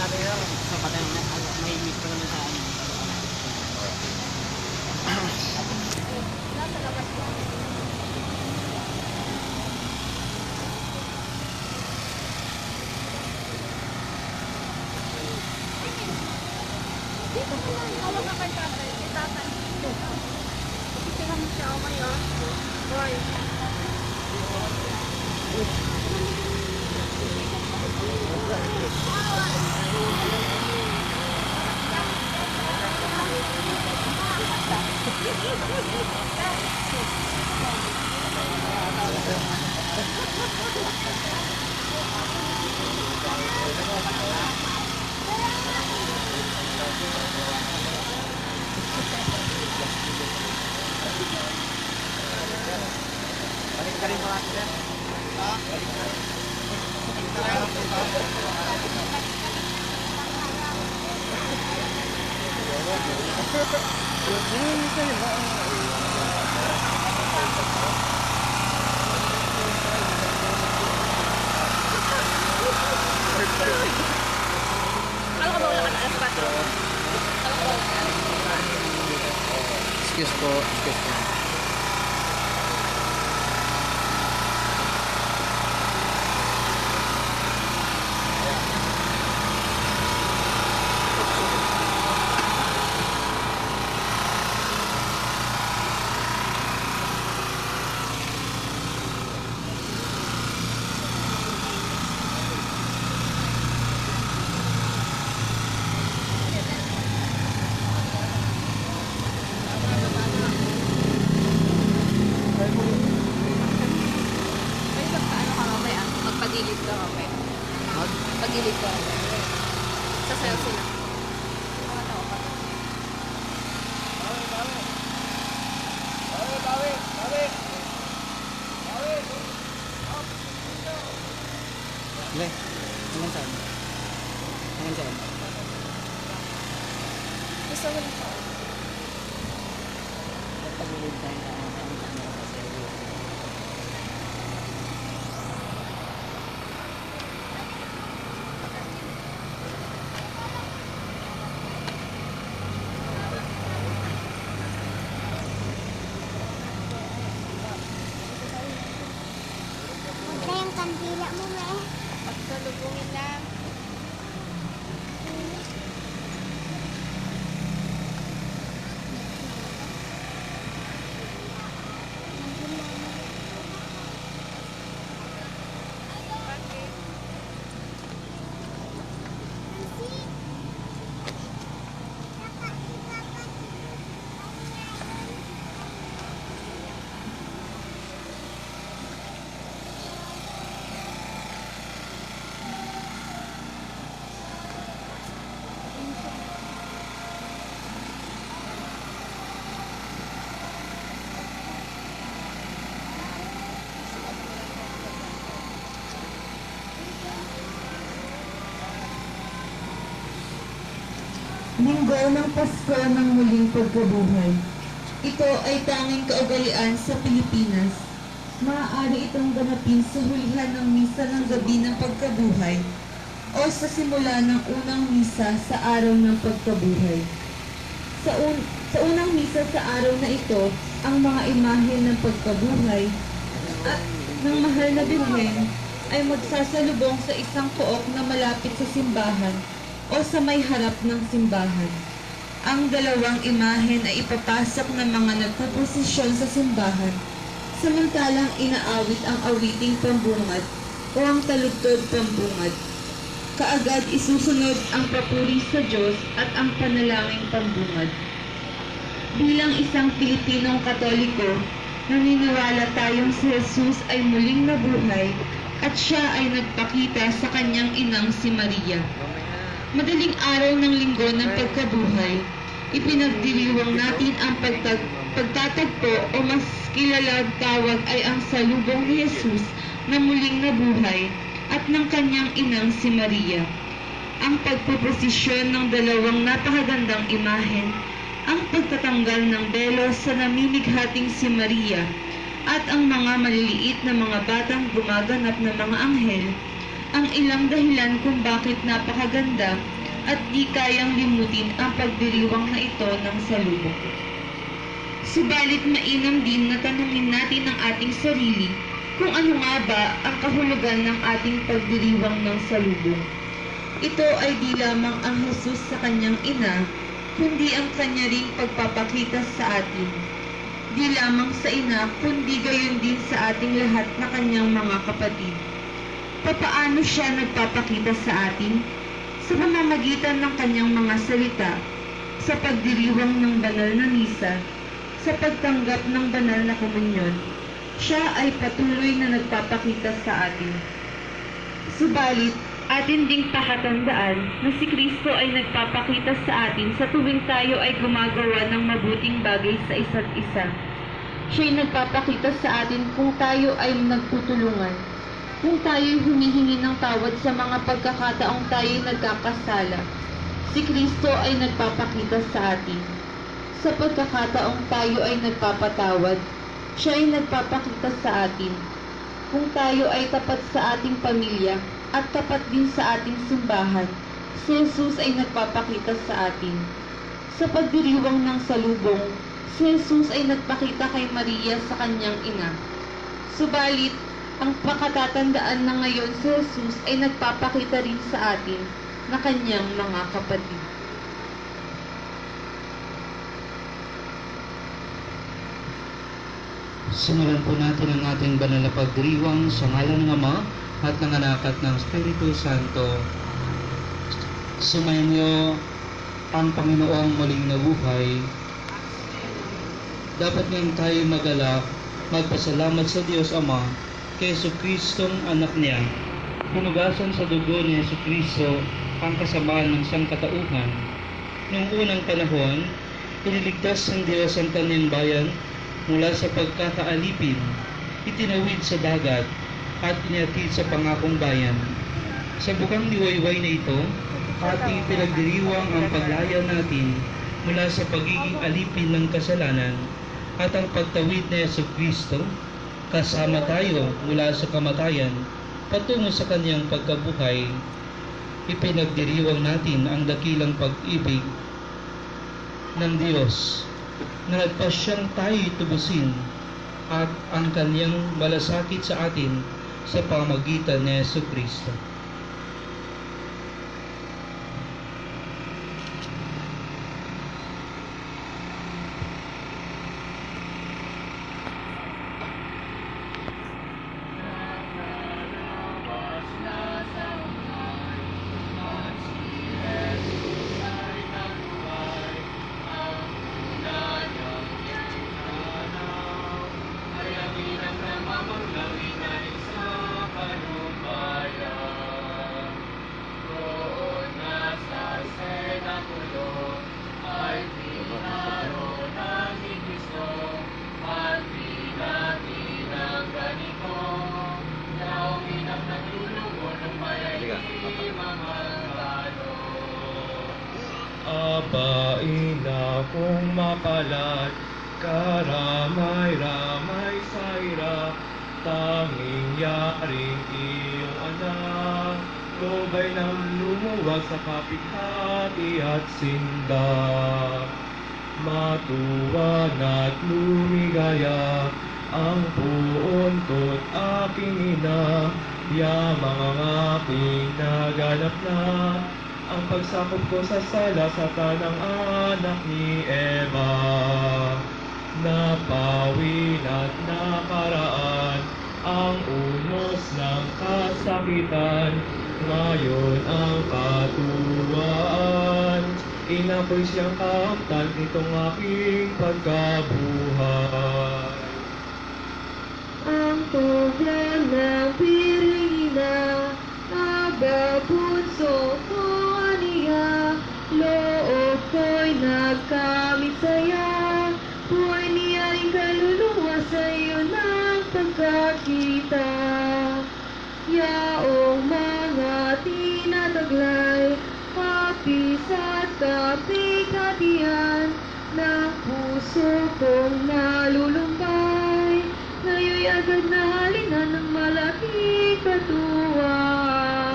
Sa patay na may mix pa naman sa ano. Nasa labas ko. Dito ko lang. Hawak ka kay tatay. Kay tatay. Tingnan mo siya. Oh my God. Boy. Balik ka rin mga sir. Alam ka ba wala ka na alas 4? Excuse po, excuse po. Ay, ano ka mamaya? Magpagilid ka mamaya. Pagilid ka. Sasayaw sila. Mga tao pa. Le, hanggang saan? Hanggang saan? Gusto mo lang pa. Pagpagulid tayo sa ano sa seryo. Yung kandila mo, me. Pagsalubungin lang. Linggo ng Pasko ng muling pagkabuhay. Ito ay tanging kaugalian sa Pilipinas. Maaari itong ganapin sa hulihan ng misa ng gabi ng pagkabuhay o sa simula ng unang misa sa araw ng pagkabuhay. Sa unang misa sa araw na ito, ang mga imahe ng pagkabuhay at ng mahal na Birhen ay magsasalubong sa isang pook na malapit sa simbahan o sa may harap ng simbahan. Ang dalawang imahen ay ipapasok ng mga nagpoposisyon sa simbahan, samantalang inaawit ang awiting pambungad o ang taludtod pambungad. Kaagad isusunod ang papuri sa Diyos at ang panalangin pambungad. Bilang isang Pilipinong Katoliko, naniniwala tayong si Jesus ay muling nabuhay at siya ay nagpakita sa kanyang inang si Maria. Madaling araw ng linggo ng pagkabuhay, ipinagdiriwang natin ang pagtatagpo o mas kilalang tawag ay ang salubong ni Jesus na muling nabuhay at ng kanyang inang si Maria. Ang pagpoposisyon ng dalawang napakagandang imahen, ang pagtatanggal ng belo sa namimighating si Maria, at ang mga maliliit na mga batang gumaganap na mga anghel ang ilang dahilan kung bakit napakaganda at di kayang limutin ang pagdiriwang na ito ng salubong. Subalit mainam din na tanungin natin ang ating sarili kung ano nga ba ang kahulugan ng ating pagdiriwang ng salubong. Ito ay di lamang ang Jesus sa kanyang ina, kundi ang kanya ring pagpapakita sa atin. Di lamang sa ina, kundi gayon din sa ating lahat na kanyang mga kapatid. Papaano siya nagpapakita sa atin? Sa pamamagitan ng kanyang mga salita, sa pagdiriwang ng banal na misa, sa pagtanggap ng banal na komunyon. Siya ay patuloy na nagpapakita sa atin. Subalit, atin ding pakatandaan na si Kristo ay nagpapakita sa atin sa tuwing tayo ay gumagawa ng mabuting bagay sa isa't isa. Siya'y nagpapakita sa atin kung tayo ay nagtutulungan, kung tayo'y humihingi ng tawad sa mga pagkakataong tayo'y nagkakasala. Si Kristo ay nagpapakita sa atin. Sa pagkakataong tayo ay nagpapatawad, siya ay nagpapakita sa atin. Kung tayo ay tapat sa ating pamilya at tapat din sa ating simbahan, si Jesus ay nagpapakita sa atin. Sa pagdiriwang ng salubong, si Jesus ay nagpakita kay Maria sa kanyang ina. Subalit, ang pakatatandaan na ngayon si Jesus ay nagpapakita rin sa atin na kanyang mga kapatid. Simulan po natin ang ating banal na pagdiriwang sa ngalan ng Ama at ng Anak at ng Espiritu Santo. Sumayin niyo ang Panginoong muling nabuhay. Dapat ngayon tayo magalak, magpasalamat sa Diyos Ama kay Jesucristong anak niya. Hinugasan sa dugo ni Jesucristo ang kasamaan ng sangkatauhan. Noong unang panahon, iniligtas ng Diyos ang kanyang bayan mula sa pagkakaalipin, itinawid sa dagat at inihatid sa pangakong bayan. Sa bukang liwayway na ito, ating pinagdiriwang ang paglaya natin mula sa pagiging alipin ng kasalanan at ang pagtawid ni Jesucristo kasama tayo mula sa kamatayan patungo sa kanyang pagkabuhay. Ipinagdiriwang natin ang dakilang pag-ibig ng Diyos na nagpasyang tayo tubusin at ang kanyang malasakit sa atin sa pamagitan ni Jesucristo. Aba, ina kong mapalad, karamay-ramay sa hirap, tanging yaring iyong anak, lubay ng lumuwag sa kapighati at sinda. Matuwa na't lumigaya, ang puon ko't aking ina, yamang ang aking naganap na, ang pagsakop ko sa sala sa tanang anak ni Eva. Napawin at nakaraan ang unos ng kasakitan, ngayon ang katuwaan. Ina ko'y siyang kaamtan nitong aking pagkabuhay. Ang tuglan ng pirina, aga punso ko aniya, loob ko'y nagkamit saya, buhay niya rin kaluluwa sa iyo ng pagkakita. Yaong mga tinataglay, kapis at kapighatian, ng puso kong nalulumbay, ngayoy agad na halina ng malaking katuwang.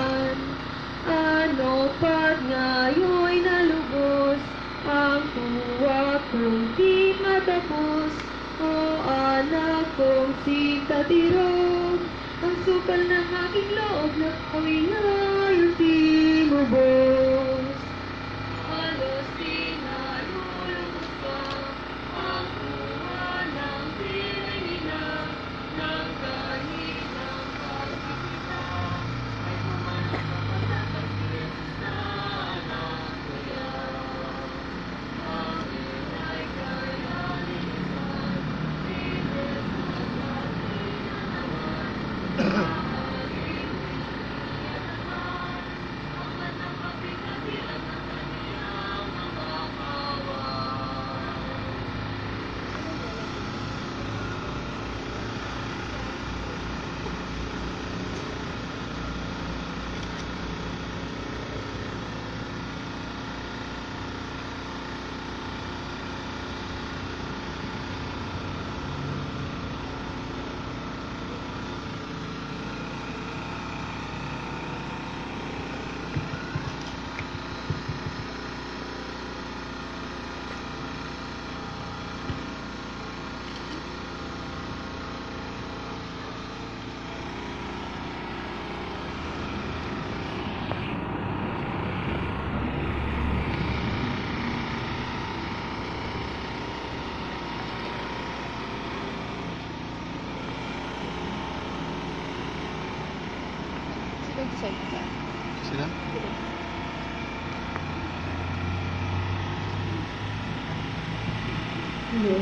magtapos. O anak kong si Tatirog, ang sukal ng aking loob na ako'y ngayon timubos. Halos di nalulubos pa ang buwan ng piling ina, ng kaninang pagkikita ay pumanak ka pagkakasir na anak ko yan. Ang inay kaya linisan, si Jesus at inawan, maaaring biniyan naman ang anak kapikatilan ng kaniyang mga kawan. Sino decide ka? Sila? Hello?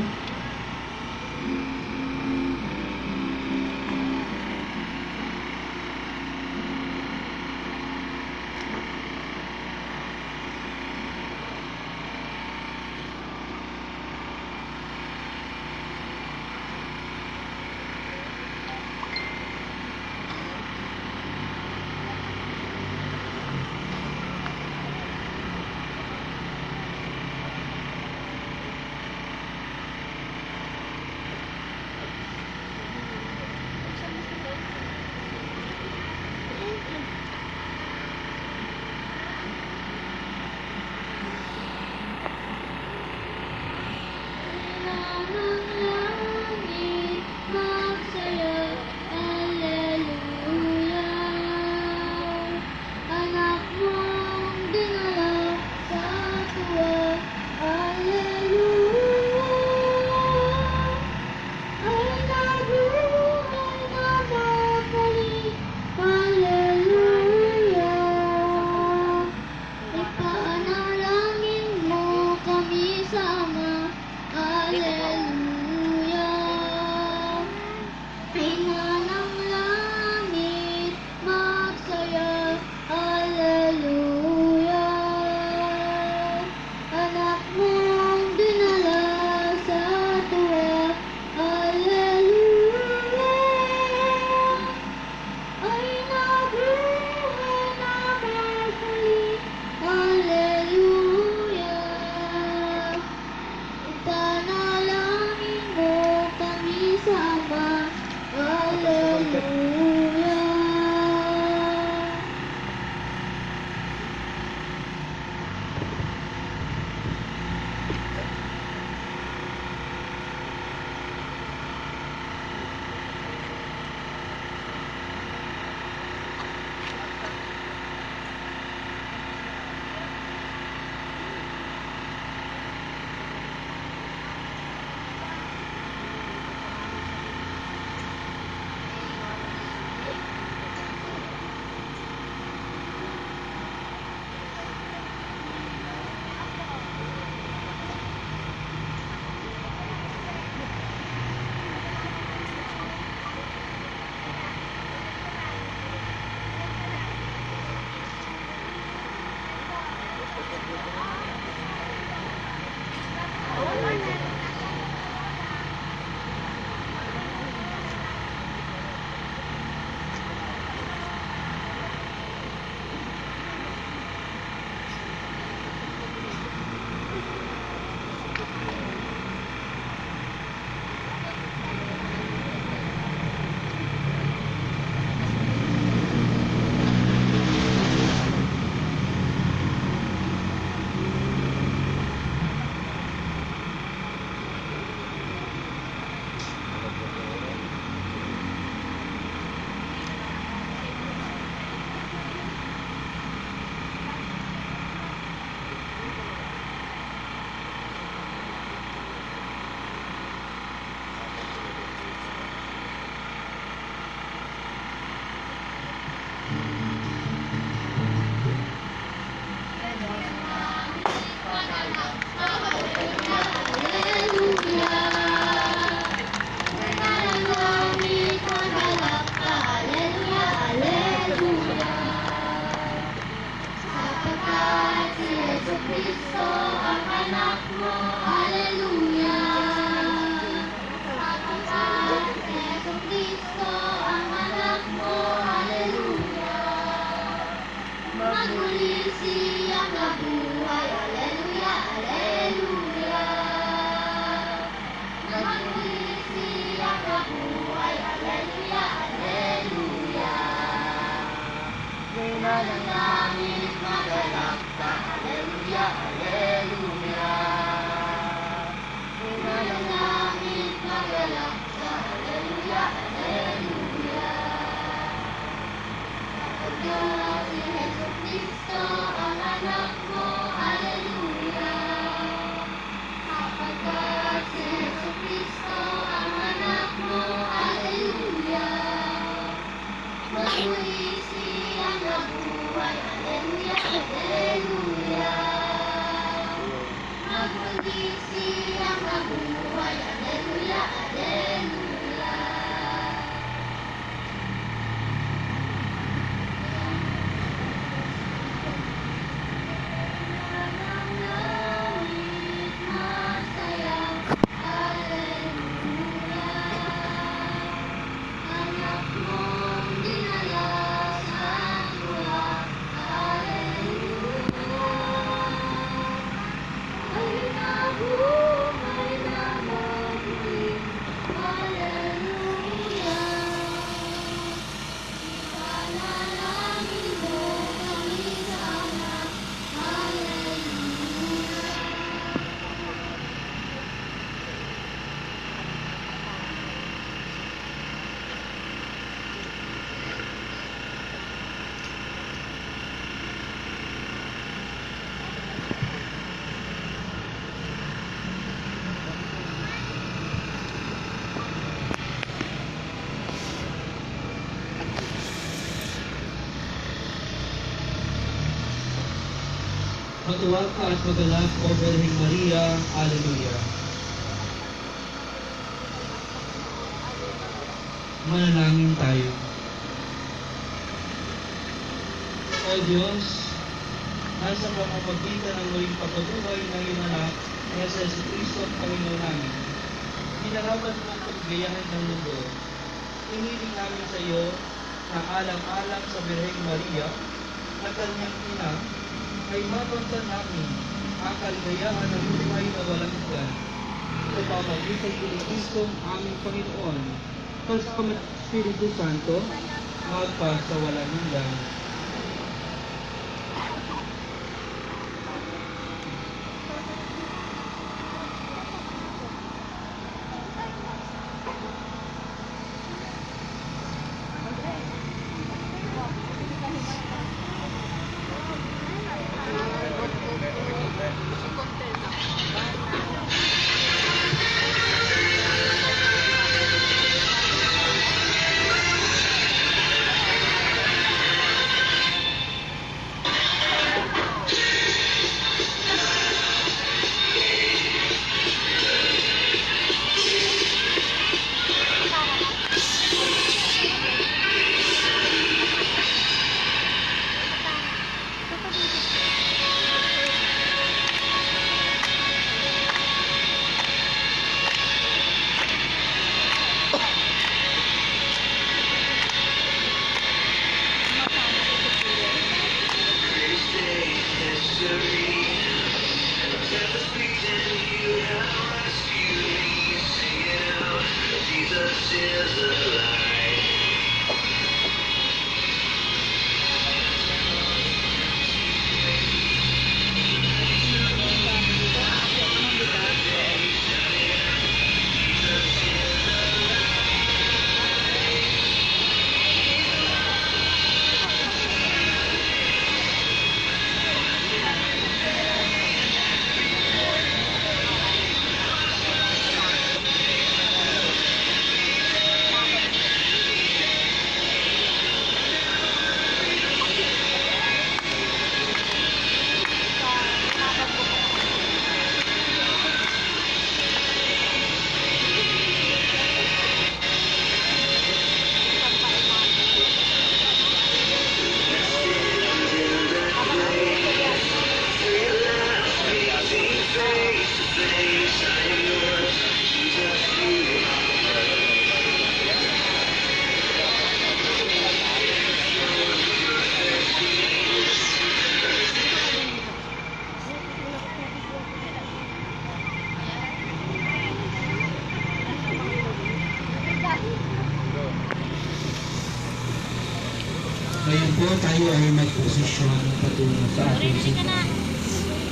Kristo ang anak mo, Haleluya. Sapagkat si Yesu Kristo ang anak mo, Haleluya. Magmuli siyang nabuhay, Haleluya, Haleluya. Magmuli siyang nabuhay, Haleluya, Haleluya. Manalangin, magalak ka, Haleluya, Haleluya. Manalangin, magalak ka, Haleluya, Haleluya. Sapagkat si Yesu Kristo ang anak mo, Haleluya. Sapagkat si Yesu Kristo ang anak mo, Haleluya. Magmuli siyang nabuhay, Haleluya, Haleluya. Magmuli siyang nabuhay, Haleluya, Haleluya. Nananangit masaya, Haleluya. Anak mong dinala sa luha, Haleluya. Ay nabuhay na magmuli, Haleluya. Ipanalangin mo kami sana, Haleluya. Matuwag ka at magalak, O Birheng Maria. Haleluya. Manalangin tayo. O Diyos, nasa pamamagitan ng muling pagkabuhay ng iyong anak, na sa Yesu Kristo ang Panginoon namin, hinarapan mo ang paggayahan ng mundo. Hiniling namin sa iyo na alang-alang sa Birheng Maria na kanyang ina, ay mapansan namin ang kaligayahan ng buhay na walang hanggan. Sa pamamagitan ni Kristo aming Panginoon, kasama ng Espiritu Santo, magpa sa walang hanggan. po tayo ay magposisyon patungo sa ating simbahan.